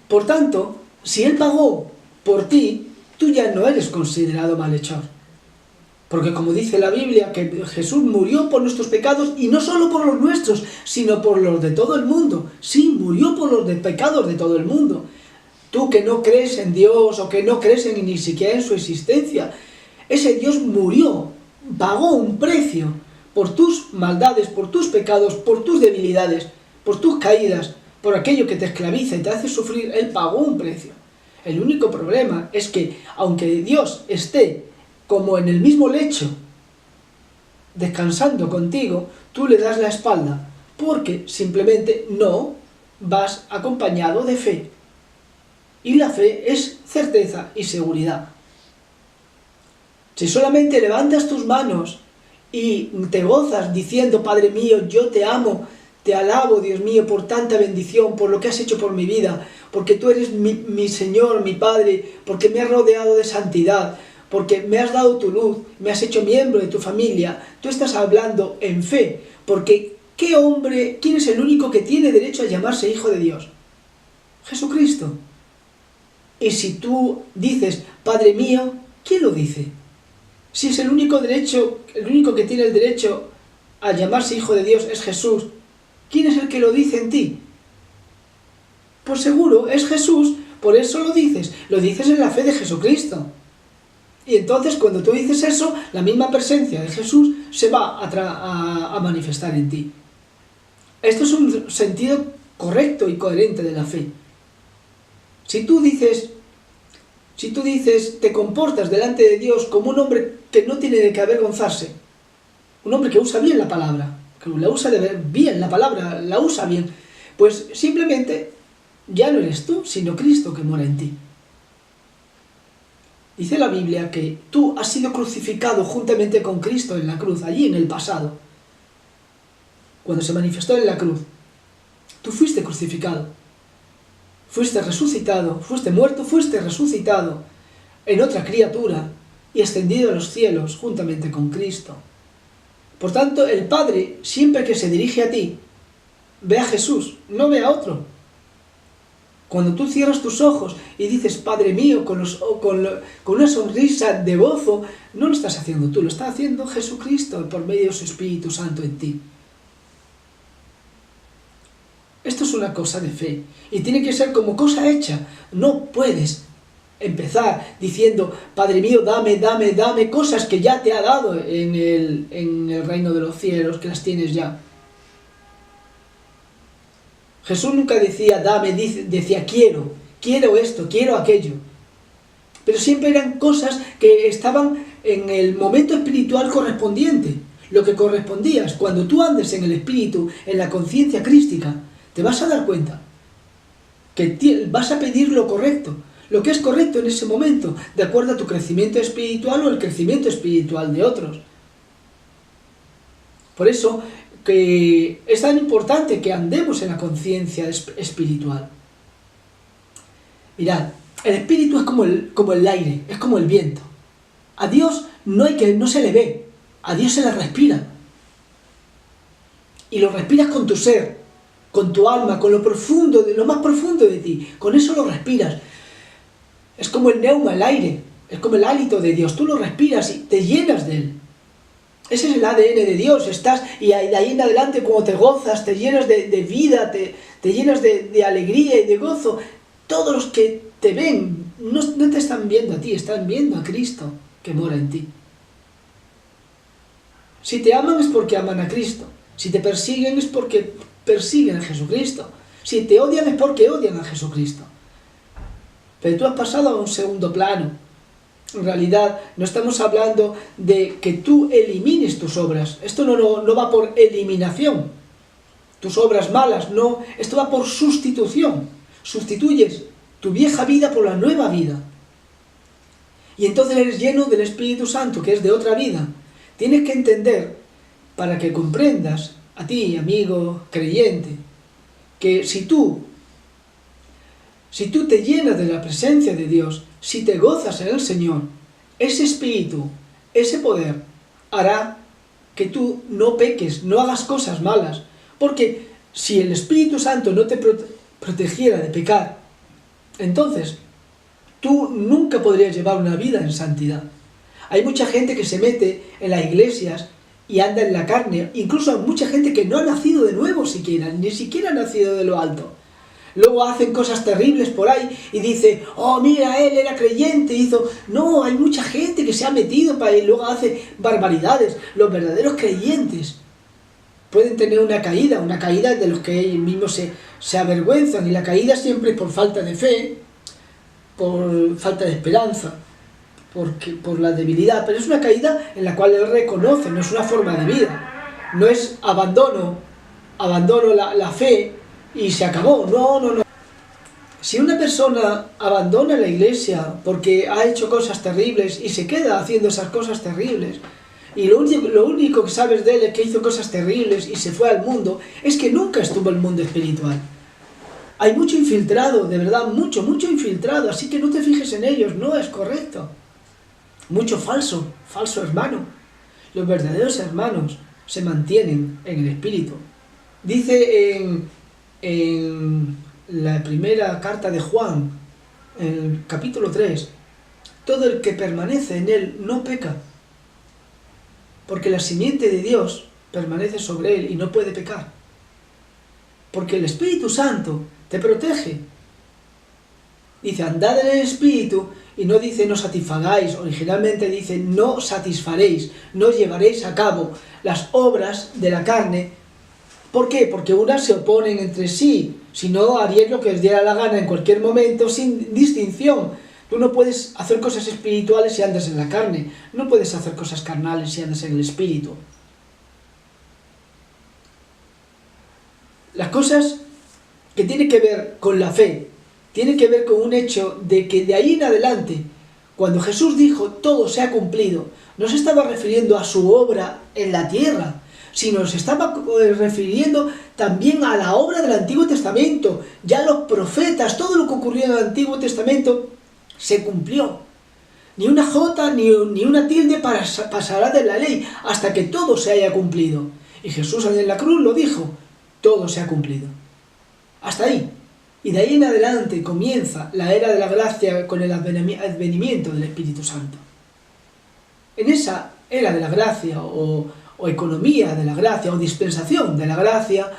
Por tanto, si Él pagó por ti, tú ya no eres considerado malhechor. Porque como dice la Biblia, que Jesús murió por nuestros pecados, y no solo por los nuestros, sino por los de todo el mundo. Sí, murió por los pecados de todo el mundo. Tú que no crees en Dios, o que no crees ni siquiera en su existencia, ese Dios murió, pagó un precio por tus maldades, por tus pecados, por tus debilidades, por tus caídas, por aquello que te esclaviza y te hace sufrir. Él pagó un precio. El único problema es que, aunque Dios esté como en el mismo lecho, descansando contigo, tú le das la espalda, porque simplemente no vas acompañado de fe. Y la fe es certeza y seguridad. Si solamente levantas tus manos y te gozas diciendo: Padre mío, yo te amo, te alabo, Dios mío, por tanta bendición, por lo que has hecho por mi vida, porque tú eres mi Señor, mi Padre, porque me has rodeado de santidad, porque me has dado tu luz, me has hecho miembro de tu familia. Tú estás hablando en fe, porque ¿quién es el único que tiene derecho a llamarse hijo de Dios? Jesucristo. Y si tú dices: Padre mío, ¿quién lo dice? Si es el único que tiene el derecho a llamarse hijo de Dios es Jesús, ¿quién es el que lo dice en ti? Pues seguro, es Jesús, por eso lo dices en la fe de Jesucristo. Y entonces cuando tú dices eso, la misma presencia de Jesús se va a manifestar en ti. Esto es un sentido correcto y coherente de la fe. Si tú dices, te comportas delante de Dios como un hombre que no tiene de qué avergonzarse, un hombre que usa bien la palabra, que la usa bien la palabra, la usa bien, pues simplemente ya no eres tú, sino Cristo que mora en ti. Dice la Biblia que tú has sido crucificado juntamente con Cristo en la cruz, allí en el pasado. Cuando se manifestó en la cruz, tú fuiste crucificado, fuiste resucitado, fuiste muerto, fuiste resucitado en otra criatura y ascendido a los cielos juntamente con Cristo. Por tanto, el Padre, siempre que se dirige a ti, ve a Jesús, no ve a otro. Cuando tú cierras tus ojos y dices Padre mío con una sonrisa de gozo, no lo estás haciendo tú, lo está haciendo Jesucristo por medio de su Espíritu Santo en ti. Esto es una cosa de fe y tiene que ser como cosa hecha. No puedes empezar diciendo Padre mío, dame cosas que ya te ha dado en el reino de los cielos, que las tienes ya. Jesús nunca decía dame, decía quiero esto, quiero aquello. Pero siempre eran cosas que estaban en el momento espiritual correspondiente. Lo que correspondía es cuando tú andes en el espíritu, en la conciencia crística, te vas a dar cuenta que vas a pedir lo correcto, lo que es correcto en ese momento, de acuerdo a tu crecimiento espiritual o el crecimiento espiritual de otros. Por eso que es tan importante que andemos en la conciencia espiritual. Mirad, el espíritu es como el aire, es como el viento. A Dios no se le ve, a Dios se le respira. Y lo respiras con tu ser, con tu alma, con lo más profundo de ti. Con eso lo respiras. Es como el neuma, el aire, es como el hálito de Dios. Tú lo respiras y te llenas de él. Ese es el ADN de Dios. Y de ahí en adelante, como te gozas, te llenas de vida, te llenas de alegría y de gozo. Todos los que te ven no te están viendo a ti, están viendo a Cristo que mora en ti. Si te aman es porque aman a Cristo. Si te persiguen es porque persiguen a Jesucristo. Si te odian es porque odian a Jesucristo. Pero tú has pasado a un segundo plano. En realidad no estamos hablando de que tú elimines tus obras. Esto no va por eliminación. Tus obras malas, no. Esto va por sustitución. Sustituyes tu vieja vida por la nueva vida. Y entonces eres lleno del Espíritu Santo, que es de otra vida. Tienes que entender, para que comprendas, a ti, amigo creyente, que si tú te llenas de la presencia de Dios, si te gozas en el Señor, ese Espíritu, ese poder, hará que tú no peques, no hagas cosas malas. Porque si el Espíritu Santo no te protegiera de pecar, Entonces, tú nunca podrías llevar una vida en santidad. Hay mucha gente que se mete en las iglesias y anda en la carne, incluso hay mucha gente que no ha nacido de nuevo siquiera, ni siquiera ha nacido de lo alto. Luego hacen cosas terribles por ahí y dice, oh mira, él era creyente, hizo... No, hay mucha gente que se ha metido para y luego hace barbaridades. Los verdaderos creyentes pueden tener una caída de los que ellos mismos se avergüenzan, y la caída siempre es por falta de fe, por falta de esperanza, por la debilidad, pero es una caída en la cual él reconoce, no es una forma de vida, no es abandono la fe y se acabó, no. Si una persona abandona la iglesia porque ha hecho cosas terribles y se queda haciendo esas cosas terribles, y lo único que sabes de él es que hizo cosas terribles y se fue al mundo, es que nunca estuvo en el mundo espiritual. Hay mucho infiltrado, de verdad, mucho infiltrado, así que no te fijes en ellos, no es correcto. Mucho falso hermano. Los verdaderos hermanos se mantienen en el espíritu. Dice en la primera carta de Juan, en el capítulo 3, todo el que permanece en él no peca, porque la simiente de Dios permanece sobre él y no puede pecar. Porque el Espíritu Santo te protege. Dice, andad en el Espíritu, y no dice no satisfagáis, originalmente dice no satisfaréis, no llevaréis a cabo las obras de la carne. ¿Por qué? Porque unas se oponen entre sí, si no haríais lo que os diera la gana en cualquier momento sin distinción. Tú no puedes hacer cosas espirituales si andas en la carne, no puedes hacer cosas carnales si andas en el Espíritu. Las cosas que tienen que ver con la fe, tienen que ver con un hecho de que de ahí en adelante, cuando Jesús dijo todo se ha cumplido, no se estaba refiriendo a su obra en la tierra, sino se estaba refiriendo también a la obra del Antiguo Testamento. Ya los profetas, todo lo que ocurrió en el Antiguo Testamento se cumplió. Ni una jota ni una tilde pasará de la ley hasta que todo se haya cumplido. Y Jesús en la cruz lo dijo, todo se ha cumplido. Hasta ahí. Y de ahí en adelante comienza la era de la gracia con el advenimiento del Espíritu Santo. En esa era de la gracia o economía de la gracia o dispensación de la gracia,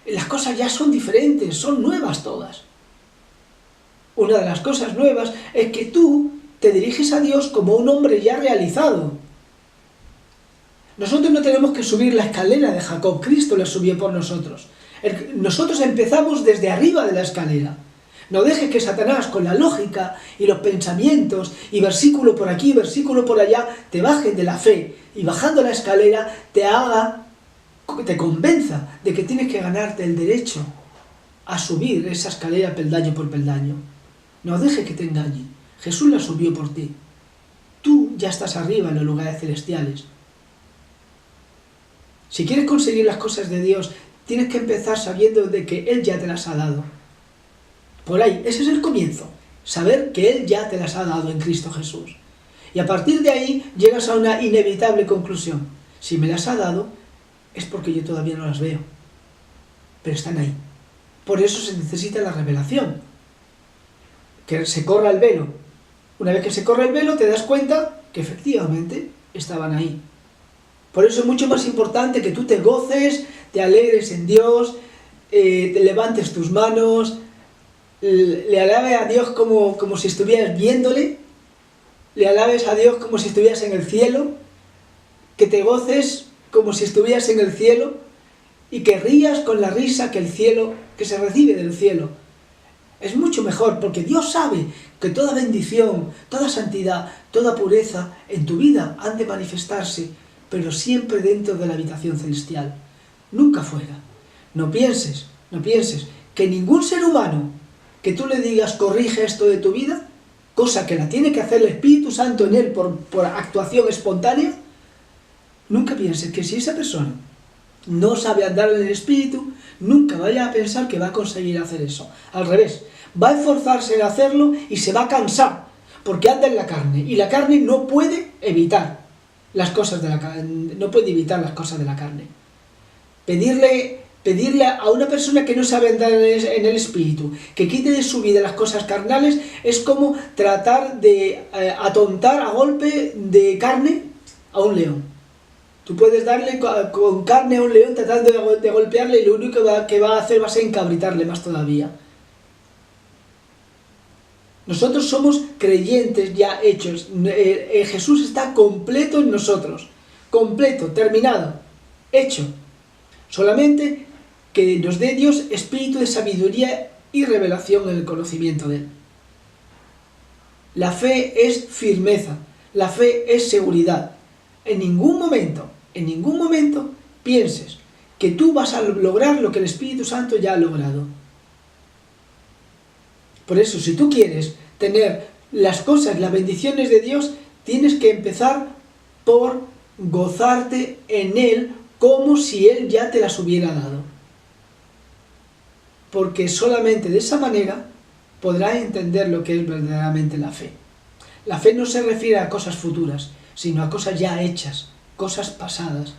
las cosas ya son diferentes, son nuevas todas. Una de las cosas nuevas es que tú te diriges a Dios como un hombre ya realizado. Nosotros no tenemos que subir la escalera de Jacob, Cristo la subió por nosotros. Nosotros empezamos desde arriba de la escalera. No dejes que Satanás, con la lógica y los pensamientos, y versículo por aquí, versículo por allá, te bajen de la fe, y bajando la escalera te convenza de que tienes que ganarte el derecho a subir esa escalera peldaño por peldaño. No dejes que te engañen. Jesús la subió por ti. Tú ya estás arriba en los lugares celestiales. Si quieres conseguir las cosas de Dios, tienes que empezar sabiendo de que Él ya te las ha dado. Por ahí, ese es el comienzo. Saber que Él ya te las ha dado en Cristo Jesús. Y a partir de ahí llegas a una inevitable conclusión. Si me las ha dado, es porque yo todavía no las veo. Pero están ahí. Por eso se necesita la revelación. Que se corra el velo. Una vez que se corre el velo, te das cuenta que efectivamente estaban ahí. Por eso es mucho más importante que tú te goces, te alegres en Dios, te levantes tus manos, le alabes a Dios como si estuvieras viéndole, le alabes a Dios como si estuvieras en el cielo, que te goces como si estuvieras en el cielo y que rías con la risa que se recibe del cielo. Es mucho mejor porque Dios sabe que toda bendición, toda santidad, toda pureza en tu vida han de manifestarse, pero siempre dentro de la habitación celestial, nunca fuera. No pienses que ningún ser humano que tú le digas corrige esto de tu vida, cosa que la tiene que hacer el Espíritu Santo en él por actuación espontánea, nunca pienses que si esa persona no sabe andar en el Espíritu, nunca vaya a pensar que va a conseguir hacer eso. Al revés, va a esforzarse en hacerlo y se va a cansar, porque anda en la carne, y la carne no puede evitar las cosas de la carne, no puede evitar las cosas de la carne. Pedirle Pedirle a una persona que no sabe andar en el Espíritu, que quite de su vida las cosas carnales, es como tratar de atontar a golpe de carne a un león. Tú puedes darle con carne a un león tratando de golpearle y lo único que va a hacer va a ser encabritarle más todavía. Nosotros somos creyentes ya hechos. Jesús está completo en nosotros. Completo, terminado, hecho. Solamente que nos dé Dios espíritu de sabiduría y revelación en el conocimiento de Él. La fe es firmeza, la fe es seguridad. En ningún momento pienses que tú vas a lograr lo que el Espíritu Santo ya ha logrado. Por eso, si tú quieres tener las cosas, las bendiciones de Dios, tienes que empezar por gozarte en Él como si Él ya te las hubiera dado. Porque solamente de esa manera podrás entender lo que es verdaderamente la fe. La fe no se refiere a cosas futuras, sino a cosas ya hechas, cosas pasadas.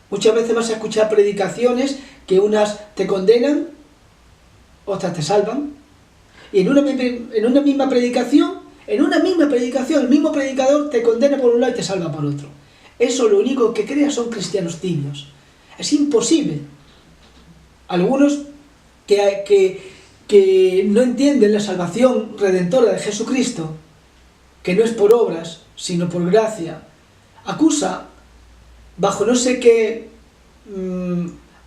Muchas veces vas a escuchar predicaciones que unas te condenan, otras te salvan, y en una misma predicación, el mismo predicador te condena por un lado y te salva por otro. Eso lo único que crea son cristianos tibios. Es imposible. Algunos que no entienden la salvación redentora de Jesucristo, que no es por obras, sino por gracia, acusa, bajo no sé qué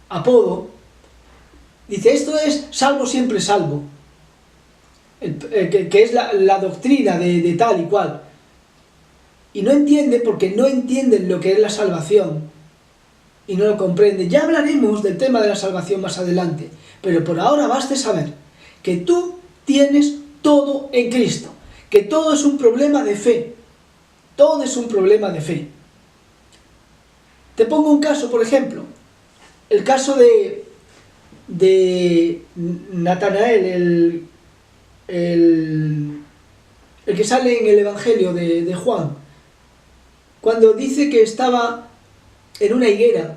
apodo, dice, esto es salvo siempre salvo, que es la doctrina de tal y cual. Y no entiende porque no entienden lo que es la salvación y no lo comprenden. Ya hablaremos del tema de la salvación más adelante, pero por ahora basta saber que tú tienes todo en Cristo, que todo es un problema de fe, todo es un problema de fe. Te pongo un caso, por ejemplo, el caso de Natanael, el que sale en el Evangelio de Juan, cuando dice que estaba en una higuera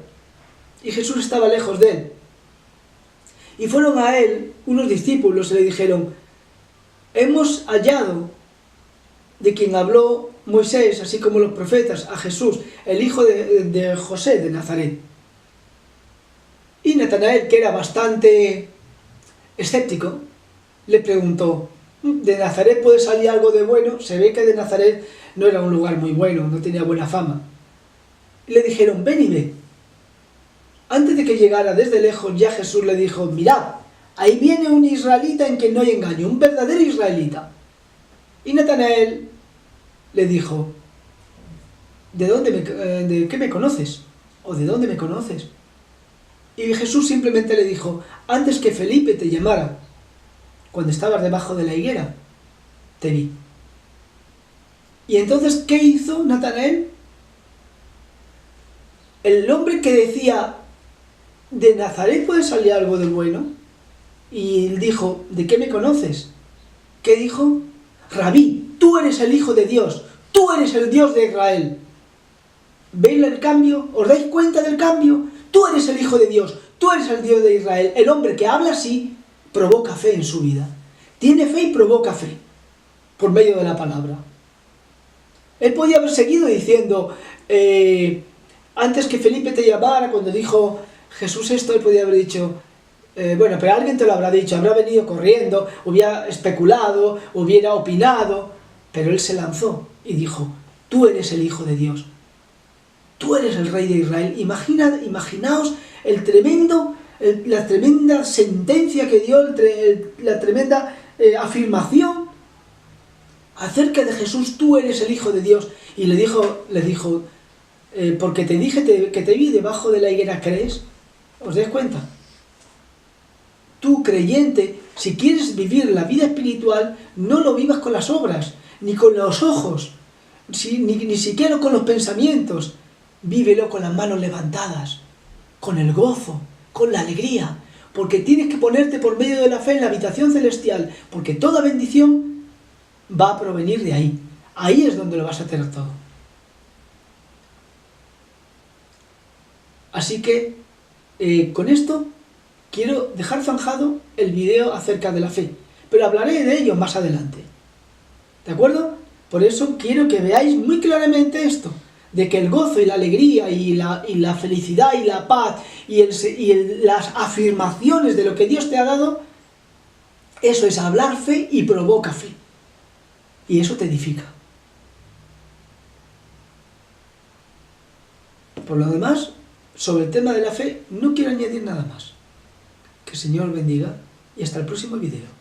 y Jesús estaba lejos de él. Y fueron a él unos discípulos y le dijeron, hemos hallado de quien habló Moisés, así como los profetas, a Jesús, el hijo de José de Nazaret. Y Natanael, que era bastante escéptico, le preguntó, ¿de Nazaret puede salir algo de bueno? Se ve que de Nazaret no era un lugar muy bueno, no tenía buena fama. Y le dijeron, ven y ve. Antes de que llegara desde lejos, ya Jesús le dijo, mirad, ahí viene un israelita en quien no hay engaño, un verdadero israelita. Y Natanael le dijo, ¿de qué me conoces? ¿O de dónde me conoces? Y Jesús simplemente le dijo, antes que Felipe te llamara, cuando estabas debajo de la higuera, te vi. Y entonces, ¿qué hizo Natanael? El hombre que decía, ¿de Nazaret puede salir algo de bueno? Y él dijo, ¿de qué me conoces? ¿Qué dijo? Rabí, tú eres el Hijo de Dios, tú eres el Dios de Israel. ¿Veis el cambio? ¿Os dais cuenta del cambio? Tú eres el Hijo de Dios, tú eres el Dios de Israel. El hombre que habla así provoca fe en su vida. Tiene fe y provoca fe por medio de la palabra. Él podía haber seguido diciendo, antes que Felipe te llamara, cuando dijo Jesús esto, él podía haber dicho, bueno, pero alguien te lo habrá dicho, habrá venido corriendo, hubiera especulado, hubiera opinado, pero él se lanzó y dijo, tú eres el Hijo de Dios, tú eres el Rey de Israel. Imaginaos la tremenda sentencia que dio, la tremenda afirmación acerca de Jesús, tú eres el Hijo de Dios. Y le dijo, porque te dije que te vi debajo de la higuera, ¿crees? ¿Os dais cuenta? Tú, creyente, si quieres vivir la vida espiritual, no lo vivas con las obras, ni con los ojos, ni siquiera con los pensamientos. Vívelo con las manos levantadas, con el gozo, con la alegría, porque tienes que ponerte por medio de la fe en la habitación celestial, porque toda bendición va a provenir de ahí. Ahí es donde lo vas a tener todo. Así que con esto quiero dejar zanjado el vídeo acerca de la fe, pero hablaré de ello más adelante. ¿De acuerdo? Por eso quiero que veáis muy claramente esto, de que el gozo y la alegría y la felicidad y la paz y las afirmaciones de lo que Dios te ha dado, eso es hablar fe y provoca fe. Y eso te edifica. Por lo demás, sobre el tema de la fe, no quiero añadir nada más. Que el Señor bendiga y hasta el próximo vídeo.